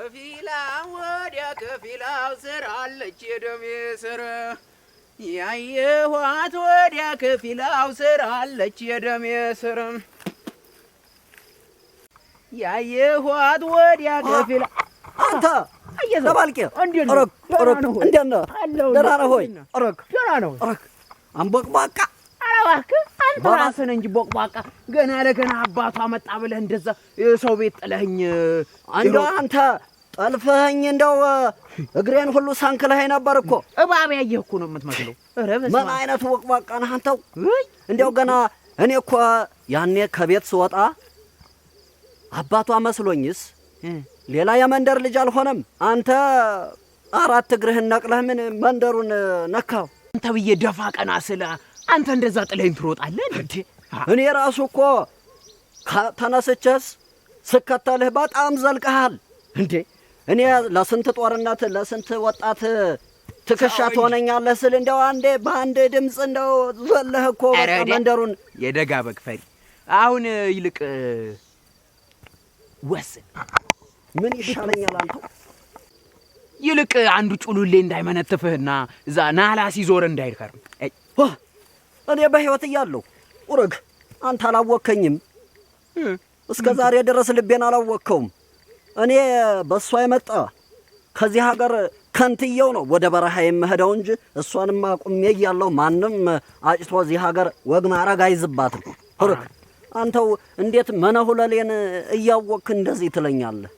ከፊላው ወዲያ ከፊላው ስር አለች የደሜ ስር ያየኋት ወዲያ ከፊላው ስር አለች የደሜ ስር ያየኋት ወዲያ ከፊላ አንተ ተባልቄ አረክ እንደነ ደህና ነህ ሆይ? አረክ ደህና ነው። አረክ አንቦቅቧቃ እባክህ አንተ ራስህን እንጂ ቦቅቧቃ ገና ለገና አባቷ መጣ ብለህ እንደዛ ሰው ቤት ጥለኸኝ እንደው አንተ ጠልፈኸኝ እንደው እግሬን ሁሉ ሳንክለኸኝ ነበር እኮ። እባብ ያየህ እኮ ነው የምትመስለው። ኧረ በስመ ምን አይነቱ ቦቅቧቃ ነህ አንተው? እንደው ገና እኔ እኮ ያኔ ከቤት ስወጣ አባቷ መስሎኝስ ሌላ የመንደር ልጅ አልሆነም። አንተ አራት እግርህን ነቅለህ ምን መንደሩን ነካው? አንተ ብዬ ደፋ ቀና ስለ አንተ እንደዛ ጥለኸኝ ትሮጣለህ እንዴ? እኔ ራሱ እኮ ተነስቼስ ስከተልህ በጣም ዘልቀሃል እንዴ። እኔ ለስንት ጦርነት ለስንት ወጣት ትከሻ ትሆነኛለህ ስል እንደው አንዴ በአንድ ድምፅ እንደው ዘለህ እኮ በቃ መንደሩን የደጋ በግ ፈሪ። አሁን ይልቅ ወስን ምን ይሻለኛል አንተው? ይልቅ አንዱ ጩሉሌ እንዳይመነትፍህና እዛ ናላ ሲዞር እንዳይከርም። እኔ በህይወት እያለሁ ኡረግ አንተ አላወከኝም። እስከ ዛሬ ድረስ ልቤን አላወከውም። እኔ በእሷ የመጣ ከዚህ ሀገር ከንትየው ነው ወደ በረሃ የምሄደው እንጂ እሷንማ ቁሜ እያለሁ ማንም አጭቶ እዚህ ሀገር ወግ ማረግ አይዝባትም። ኡረግ አንተው እንዴት መነሁለሌን እያወቅህ እንደዚህ ትለኛለህ?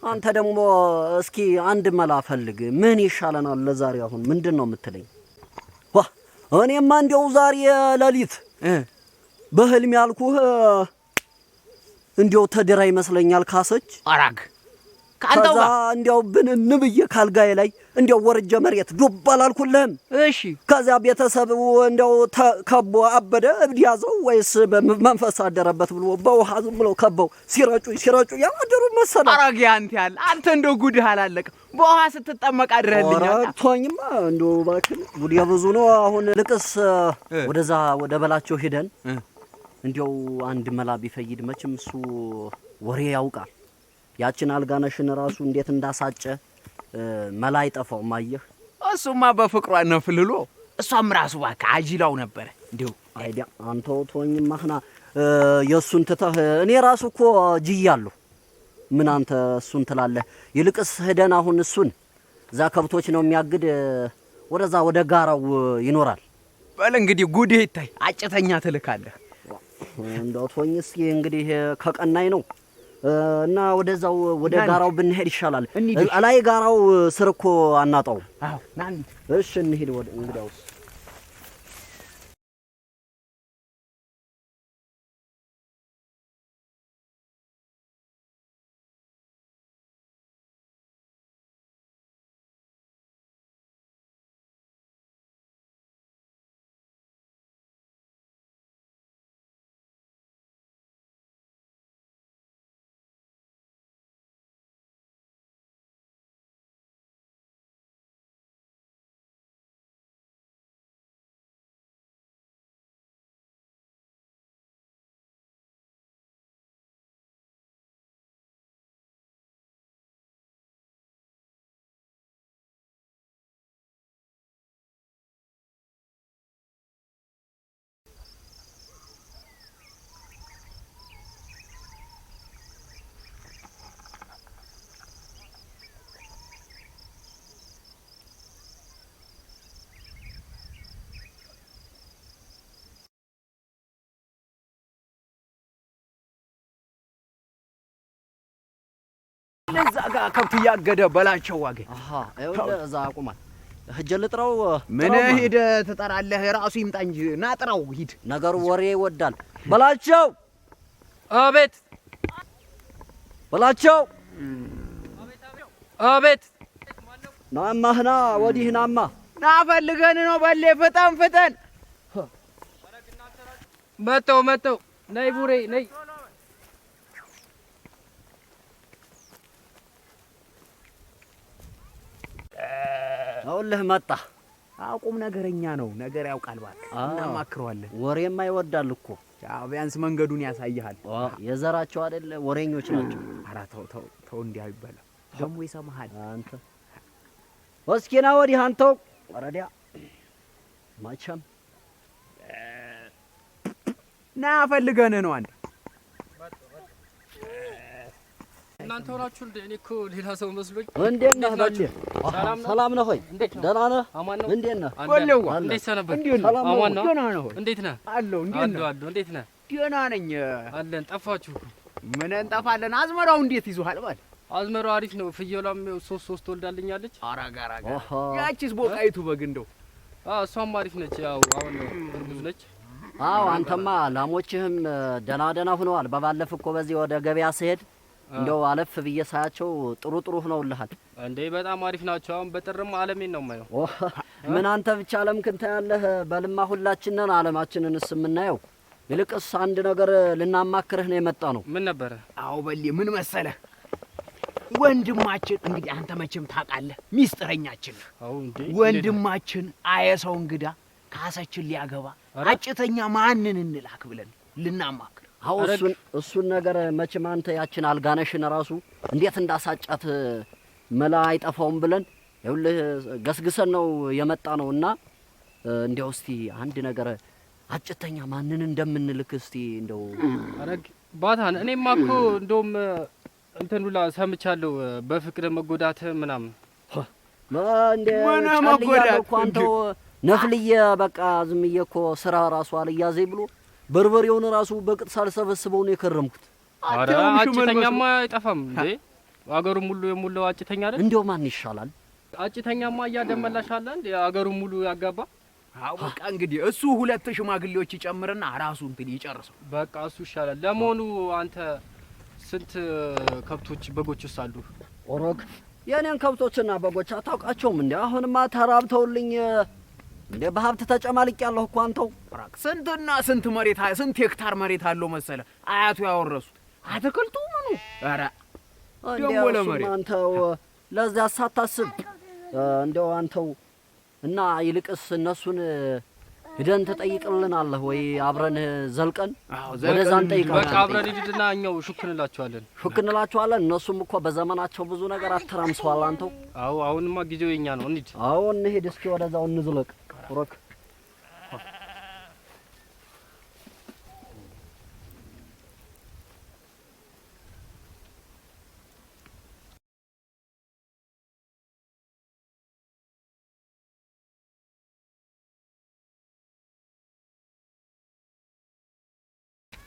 አንተ ደግሞ እስኪ አንድ መላ ፈልግ። ምን ይሻለናል ለዛሬ? አሁን ምንድን ነው የምትለኝ? እኔማ እንዲያው ዛሬ ሌሊት በህልም ያልኩህ እንዲያው ተደራ ይመስለኛል ካሰች አራግ ከዛ እንዲያው ብንን ብዬ ካልጋዬ ላይ እንዲያው ወርጀ መሬት ዱብ አላልኩልህም? እሺ። ከዛ ቤተሰብ እንዲያው ከቦ አበደ እብድ ያዘው ወይስ መንፈስ አደረበት ብሎ በውሃ ዝም ብለው ከበው ሲረጩ ያደሩ መሰለ። አራግ አንተ ያለ አንተ እንደው ጉድህ አላለቀም። በውሃ ስትጠመቅ አድረህልኛል። ቶኝማ እንደው ባክል ጉድ ብዙ ነው። አሁን ልቅስ ወደዛ ወደ በላቸው ሄደን እንዲያው አንድ መላ ቢፈይድ መቼም እሱ ወሬ ያውቃል። ያችን አልጋነሽን ራሱ እንዴት እንዳሳጨ መላ አይጠፋውም። አየህ እሱማ በፍቅሯ ነፍልሎ እሷም ራሱ ባካ አጂላው ነበር። እንዴው አይዲያ አንተው ቶኝማ ህና የሱን ትተህ እኔ ራሱ እኮ ጅያለሁ። ምን አንተ እሱን ትላለህ? ይልቅስ ሄደን አሁን እሱን እዛ ከብቶች ነው የሚያግድ ወደዛ ወደ ጋራው ይኖራል። በል እንግዲህ ጉድህ ይታይ አጭተኛ ትልካለህ። እንደው ቶኝ እስኪ እንግዲህ ከቀናይ ነው እና ወደዛው ወደ ጋራው ብንሄድ ይሻላል። አላይ ጋራው ስር እኮ አናጣው። አዎ ናን እሺ እንሂድ ወደ እንግዳውስ ለዛ ጋር ከብት ያገደ በላቸው ዋገ እዛ አቁማል። ሂጅ ልጥራው። ምን ሂድ ትጠራለህ? ራሱ ይምጣ እንጂ ና ጥራው ሂድ። ነገሩ ወሬ ይወዳል። በላቸው። አቤት በላቸው። አቤት ናማህና ወዲህ ናማ ና ፈልገን ነው። በሌ ፍጠን መተው ነይ ቡሬ ነይ። አውልህ መጣ አቁም ነገረኛ ነው። ነገር ያውቃል እባክህ። እናማክረዋለን። ወሬማ ይወዳል እኮ። ያው ቢያንስ መንገዱን ያሳይሃል። የዘራቸው አይደል ወሬኞች ናቸው። ኧረ ተው እንዲህ አይባልም። ደግሞ ይሰማሃል አንተ። እስኪ ና ወዲህ አንተው ወረዲያ መቼም ና ፈልገን ነው አንተ እናንተ ሆናችሁ እንዴ? እኔ እኮ ሌላ ሰው መስሎኝ። እንዴት ነህ ባሌ? ሰላም ነህ ሆይ? ደህና ነህ? አማን ነው። እንዴት ነህ? ወለዋ እንዴት ሰነበት? አማን ነው። ደህና ነህ ሆይ? እንዴት ነህ? አለሁ። እንዴት ነህ? አለሁ። እንዴት ነህ? ደህና ነኝ። አለን። ጠፋችሁ እኮ። ምን እንጠፋለን? አዝመራው እንዴት ይዞሃል ባል? አዝመራው አሪፍ ነው። ፍየሏም ሶስት ወልዳልኛለች። አራጋራጋ ያቺስ ቦቃይቱ በግ እንደው እሷም አሪፍ ነች። ያው አሁን እርጉዝ ነች። አዎ አንተማ ላሞችህም ደህና ሆነዋል። በባለፈ እኮ በዚህ ወደ ገበያ ስሄድ እንደው አለፍ ብዬ ሳያቸው ጥሩ ሆነውልሃል እንዴ? በጣም አሪፍ ናቸው። አሁን በጥርም አለሜን ነው የማየው። ምን አንተ ብቻ አለምክን ታያለህ? በልማ ሁላችንን አለማችንንስ የምናየው። ይልቅስ አንድ ነገር ልናማክርህ ነው የመጣ ነው። ምን ነበረ? አዎ በል ምን መሰለህ ወንድማችን እንግዲህ አንተ መቼም ታውቃለህ ሚስጥረኛችን ነው። አዎ እንዴ ወንድማችን አየሰው እንግዳ ካሰችን ሊያገባ አጭተኛ ማንን እንላክ ብለን ልናማክር። አዎ እሱን ነገር መቼም አንተ ያችን አልጋነሽን ራሱ እንዴት እንዳሳጫት መላ አይጠፋውም ብለን ይኸውልህ ገስግሰን ነው የመጣ ነውና እንዴው እስቲ አንድ ነገር አጭተኛ ማንን እንደምንልክ እስቲ እንደው አረግ ባታን እኔማ እኮ እንደውም እንትን ሁላ ሰምቻለሁ በፍቅር መጎዳት ምናምን እንዴ ጫልያለሁ እኮ አንተው ነፍልዬ በቃ ዝምዬ እኮ ስራ ራሱ አልያዘኝ ብሎ በርበሬውን ራሱ በቅጥ ሳልሰበስበው ነው የከረምኩት። አረ አጭተኛማ አይጠፋም እንዴ? አገሩን ሙሉ የሙላው አጭተኛ አይደል? እንደው ማን ይሻላል? አጭተኛማ እያደመላሽ አለ እንዴ? አገሩን ሙሉ ያጋባ። አዎ በቃ እንግዲህ እሱ ሁለት ሽማግሌዎች ይጨምርና ራሱ እንትን ይጨርሰው። በቃ እሱ ይሻላል። ለመሆኑ አንተ ስንት ከብቶች በጎችስ አሉ? ኦሮግ የኔን ከብቶችና በጎች አታውቃቸውም እንዴ? አሁንማ ተራብተውልኝ እንዴ በሀብት ተጨማልቅ ያለሁ እኮ አንተው። ስንትና ስንት መሬት ስንት ሄክታር መሬት አለው መሰለ አያቱ ያወረሱት አትክልቱ ምኑ። ኧረ ደሞ ለመሬት አንተው ለዚያ ሳታስብ እንደው አንተው እና ይልቅስ እነሱን ሄደን ተጠይቅልናለህ ወይ አብረን ዘልቀን ወደዛ እንጠይቃለን። በቃ አብረን ሂድና እኛው ሹክ እንላቸዋለን። እነሱም እኮ በዘመናቸው ብዙ ነገር አተራምሰዋል አንተው። አዎ አሁንማ ጊዜው የኛ ነው። እንሂድ። አዎ እንሂድ እስኪ ወደዛው እንዝለቅ። ሮክ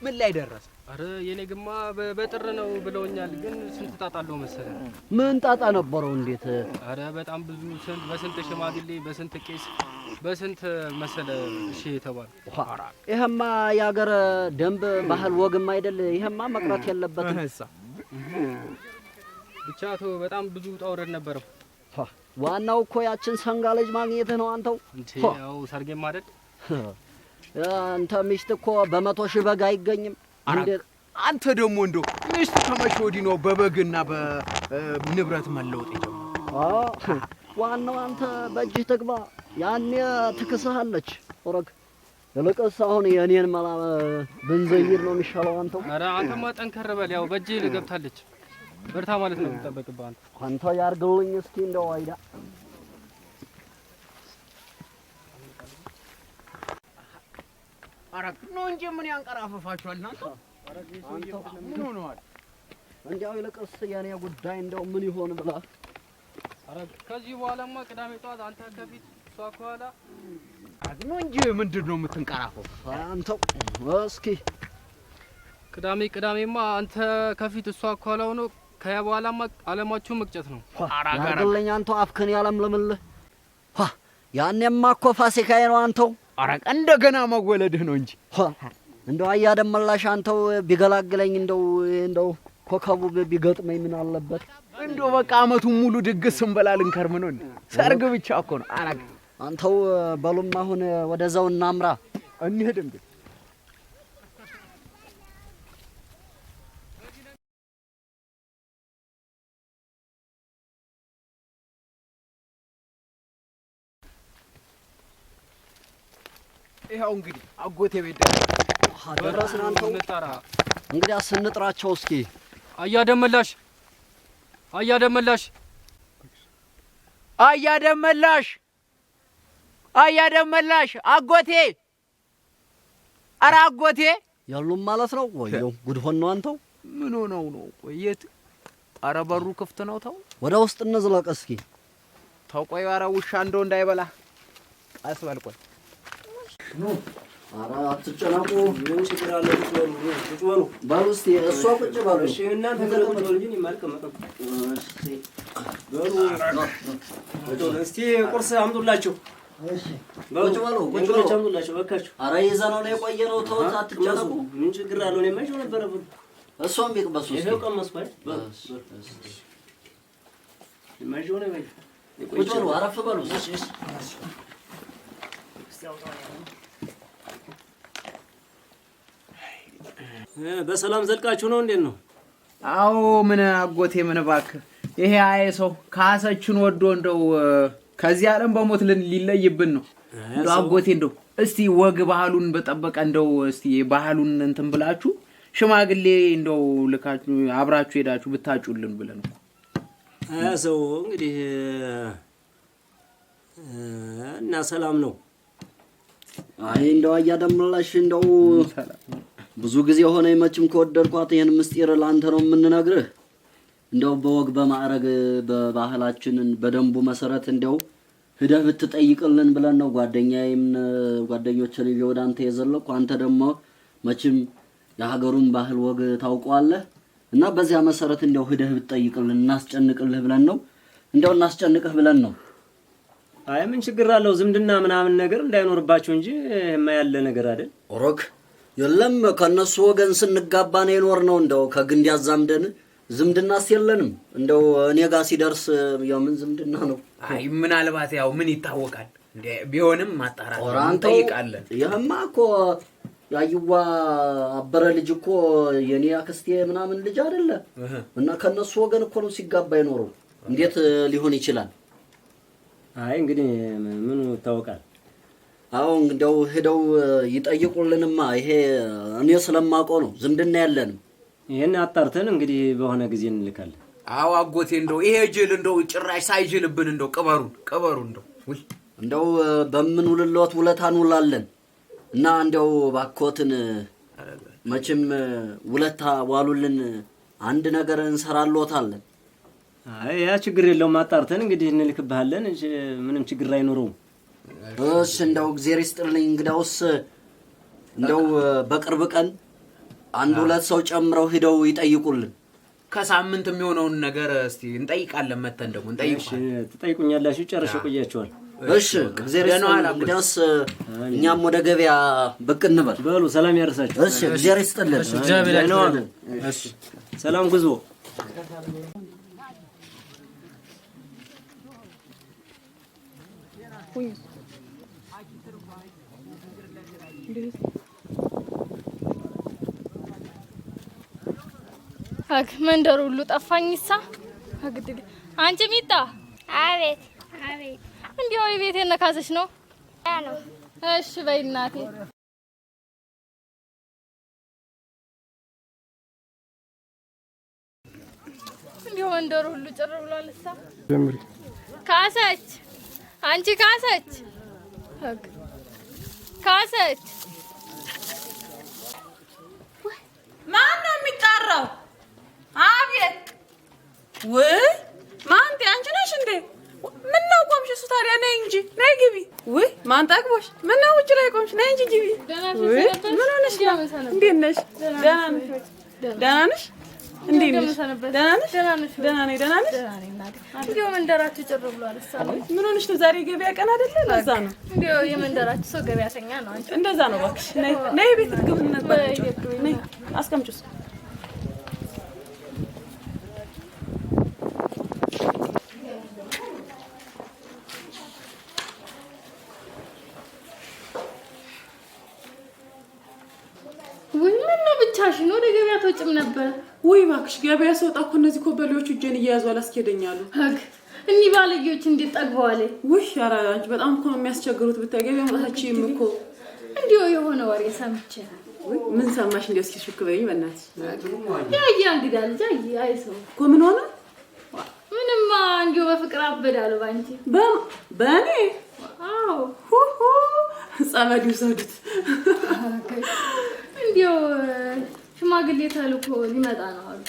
ምን ላይ ደረሰ? አረ የኔ ግማ በጥር ነው ብለውኛል። ግን ስንት ጣጣለው መሰለ? ምን ጣጣ ነበረው? እንዴት? አረ በጣም ብዙ በስንት ሽማግሌ በስንት ቄስ በስንት መሰለ እሺ የተባለ። ይሄማ ያገር ደንብ ባህል ወግም አይደል? ይሄማ መቅረት የለበትም። ብቻ በጣም ብዙ ጣውረድ ነበረው። ዋናው እኮ ያችን ሰንጋ ልጅ ማግኘት ነው አንተው። ያው ሰርጌም አይደል? አንተ ሚስት እኮ በ100 ሺህ በግ አይገኝም። አንተ ደግሞ እንደው ሚስት ከመቼ ወዲህ ነው በበግና በንብረት መለወጥ የጀመረው? ዋናው አንተ በእጅህ ትግባ፣ ያኔ ትክስሃለች። ኦረግ ይልቅስ አሁን የኔን መላ ብንዘይር ነው የሚሻለው አንተው። ኧረ አንተማ ጠንከር በል። ያው በእጅህ ገብታለች በርታ ማለት ነው የሚጠበቅብህ አንተ። አንተ ያርግልኝ እስኪ እንደው አይዳ አረክ ነው እንጂ ምን ያንቀራፈፋችኋል እናንተ? ምን ሆነዋል? እንዲያው ይልቅስ የኔ ጉዳይ እንደው ምን ይሆን ብላ። አረክ ከዚህ በኋላማ ቅዳሜ ጠዋት አንተ ከፊት እሷ ከኋላ ነው እንጂ ምንድነው የምትንቀራፈው? አንተው እስኪ ቅዳሜማ አንተ ከፊት እሷ ከኋላ ሆኖ ከያ በኋላማ አለማችሁ መቅጨት ነው። ያርግልኝ አንተው አፍክን ያለምልምልህ። ያኔማ እኮ ፋሲካዬ ነው አንተው። አረቅ እንደገና መወለድህ ነው እንጂ እንደው አያደመላሽ አንተው ቢገላግለኝ እንደው ኮከቡ ቢገጥመኝ ምን አለበት? እንደው በቃ አመቱን ሙሉ ድግስ እንበላልን ከርም ነው እንዴ? ሰርግ ብቻ እኮ ነው። አረቅ አንተው በሉም አሁን ወደዛው እናምራ እንሂድ እንዴ። ይኸው እንግዲህ አጎቴ ቤት ደረስን። አንተው እንግዲህ ስንጥራቸው እስኪ አያደመላሽ አያደመላሽ አያደመላሽ አያደመላሽ አጎቴ ኧረ አጎቴ ያሉም ማለት ነው። ወየው ጉድ ሆኖ አንተው ምን ሆነው ነው? ቆየት ኧረ በሩ ክፍት ነው። ተው ወደ ውስጥ እንዝለቅ እስኪ። ተው ቆይ ኧረ ውሻ እንደው እንዳይበላ ቀስ በል ቆይ። ኧረ አትጨናቁ። ምን ችግር አለ? ቁጭ በሉ በሉ እስኪ እሷ ቁጭ በሉ። እሺ እናንተ ተቀመጡ እንጂ ይማልቀመጡ። እሺ በሉ እስቲ ቁርስ አምጡላችሁ። እሺ ቁጭ በሉ ቁጭ በሉ አምጡላችሁ በቃችሁ። ኧረ ይዘነው ነው የቆየነው። ተው አትጨናቁ። ምን ችግር አለው? እኔ ማይሾ ነበር ብሉ። እሷም ቢቅበሱ እስኪ ይሄው ቀመስኩ። በስ ማይሾ ነው ወይ? ቁጭ በሉ አረፍ በሉ። እሺ እሺ በሰላም ዘልቃችሁ ነው? እንዴት ነው? አዎ ምን አጎቴ ምን እባክህ ይሄ አይ ሰው ካሰችን ወዶ እንደው ከዚህ ዓለም በሞት ሊለይብን ነው። እንደው አጎቴ እንደው እስቲ ወግ ባህሉን በጠበቀ እንደው እስቲ ባህሉን እንትን ብላችሁ ሽማግሌ እንደው ልካችሁ አብራችሁ ሄዳችሁ ብታጩልን ብለን ነው። ሰው እንግዲህ እና ሰላም ነው። አይ እንደው አያደምላሽ እንደው ብዙ ጊዜ ሆነ መቼም ከወደድኳት ይሄን ምስጢር ላንተ ነው የምንነግርህ። እንደው በወግ በማዕረግ በባህላችንን በደንቡ መሰረት እንደው ሄደህ ብትጠይቅልን ብለን ነው ጓደኞችን ወደ አንተ የዘለኩ። አንተ ደግሞ መቼም የሀገሩን ባህል ወግ ታውቀዋለህ እና በዚያ መሰረት እንደው ሄደህ ብትጠይቅልን እናስጨንቅልህ ብለን ነው። እንደው እናስጨንቅህ ብለን ነው። አይ ምን ችግር አለው? ዝምድና ምናምን ነገር እንዳይኖርባቸው እንጂ የማያለ ነገር አይደል? ኦሮክ የለም ከነሱ ወገን ስንጋባ ነው የኖርነው። እንደው ከግንድ ያዛምደን ዝምድናስ የለንም። እንደው እኔ ጋር ሲደርስ የምን ዝምድና ነው? አይ ምናልባት ያው ምን ይታወቃል እንዴ ቢሆንም ማጣራት እንጠይቃለን። ይሄማ እኮ ያዩዋ አበረ ልጅ እኮ የኔ አክስቴ ምናምን ልጅ አይደለ እና ከነሱ ወገን እኮ ነው ሲጋባ የኖረው። እንዴት ሊሆን ይችላል? አይ እንግዲህ ምን ይታወቃል? አዎ እንደው ሄደው ይጠይቁልንማ። ይሄ እኔ ስለማውቀው ነው ዝምድና ያለንም። ይሄን አጣርተን እንግዲህ በሆነ ጊዜ እንልካለን። አዎ አጎቴ እንደው ይሄ ጅል እንደው ጭራሽ ሳይጅልብን እንደው ቅበሩን እንደው በምን ውልሎት ውለታን ውላለን እና እንደው ባኮትን መቼም ውለታ ዋሉልን አንድ ነገር እንሰራሎታለን። አይ ያ ችግር የለውም። አጣርተን እንግዲህ እንልክብሃለን። ምንም ችግር አይኖርም። እሺ እንደው እግዚአብሔር ይስጥልኝ። እንግዳውስ እንደው በቅርብ ቀን አንድ ሁለት ሰው ጨምረው ሄደው ይጠይቁልን። ከሳምንት የሚሆነውን ነገር እስቲ እንጠይቃለን። መተን ደግሞ እንጠይቁኝ። ትጠይቁኛላችሁ። ጨርሼ ቆያችኋል። እሺ እግዚአብሔር ይስጥልኝ። እንግዳውስ እኛም ወደ ገበያ ብቅ እንበል። በሉ ሰላም ያርሳችሁ። እሺ እግዚአብሔር ይስጥልኝ። እግዚአብሔር ነው። እሺ ሰላም ጉዞ። አክ መንደር ሁሉ ጠፋኝሳ። አግድግ አንቺ ሚጣ። አቤት። እንዴው ቤቴ ነካሰሽ ነው? ነው። እሺ በይ እናቴ። እንዴው መንደር ሁሉ ጭር ብሏልሳ። ጀምሪ ካሰች አንቺ ካሰች ካሰች ማን ነው የሚጣራው? አቤት ወይ ማንቴ አንቺ ነሽ እንዴ? ምን ነው ቆምሽ? እሱ ታዲያ ነይ እንጂ ነይ ግቢ። ወይ ማን ጠግቦሽ? ምን ነው ውጭ ላይ ቆምሽ? ነይ እንጂ ግቢ። ምን ሆነሽ? እንዴት ነሽ? ደህና ነሽ? ደህና ነሽ? እንዴት ነሽ? ደህና ነሽ? ደህና ነኝ። ደህና ነሽ? እንዴው መንደራችሁ ጭር ብሏል። ምን ሆነሽ ነው? ዛሬ ገበያ ቀን አይደለ? ለዛ ነው። እንዴው የመንደራችሁ ሰው ገበያተኛ ነው። አንቺ እንደዛ ነው። እባክሽ ነይ ቤት ትግብን ነበር። ነይ አስቀምጪው። ወይ ምን ነው ብቻሽን ወደ ገበያ ተወጭም ነበር? ወይ እባክሽ ገበያ ስወጣ እኮ እነዚህ ኮበሌዎች እጄን እየያዙ አላስኬደኛሉ። እኒ ባለጌዎች እንዴት ጠግበዋል? ውይ ኧረ አንቺ በጣም እኮ ነው የሚያስቸግሩት። ብታይ ገበያ መጣችም እኮ እንዲሁ የሆነ ወሬ ሰምቼ ምን ሰማሽ? እንዴ እስኪ ሹክ በይኝ በእናትሽ። ያ እንግዳ ልጅ አይሰው እኮ ምን ሆነ? ምንማ እንዲሁ በፍቅር አበዳለሁ ባንቺ በእኔ አዎ ሁሁ ጸበዱ ሰዱት እንዲሁ ሽማግሌ ተልኮ ሊመጣ ነው አሉ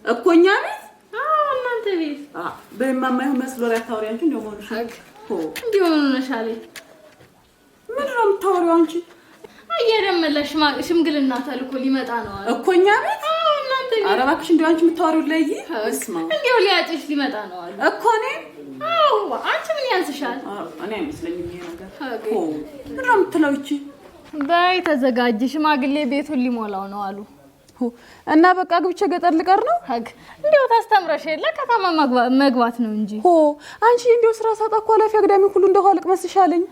እኮ እኛ ቤት። አዎ እናንተ ቤት በማማዩ መስሎር ያታወሪ አንቺ እንደው ሆነሽ እንዲሁ ሆነሻል። ምን ነው የምታወሪው አንቺ? አየደመለሽ ሽምግልና ተልኮ ሊመጣ ነው አሉ እኮ እኛ ቤት። አዎ እናንተ ቤት። ኧረ እባክሽ እንደው አንቺ የምታወሪው ላይ እስማ እንዲሁ ሊያጭሽ ሊመጣ ነው አሉ እኮ እኔ። አዎ አንቺ ምን ያንስሻል? እኔ አይመስለኝም ይሄ ነገር። ምን ነው የምትለው እቺ? በይ ተዘጋጅ፣ ሽማግሌ ቤቱን ሊሞላው ነው አሉ እና በቃ ግብቼ ገጠር ልቀር ነው። እንዲሁ ታስተምረሽ የለ ከተማ መግባት ነው እንጂ አንቺ እንዲሁ ስራ ሳጣ እኮ አላፊ አግዳሚ ሁሉ እንደው አልቅ መስሻለኝ።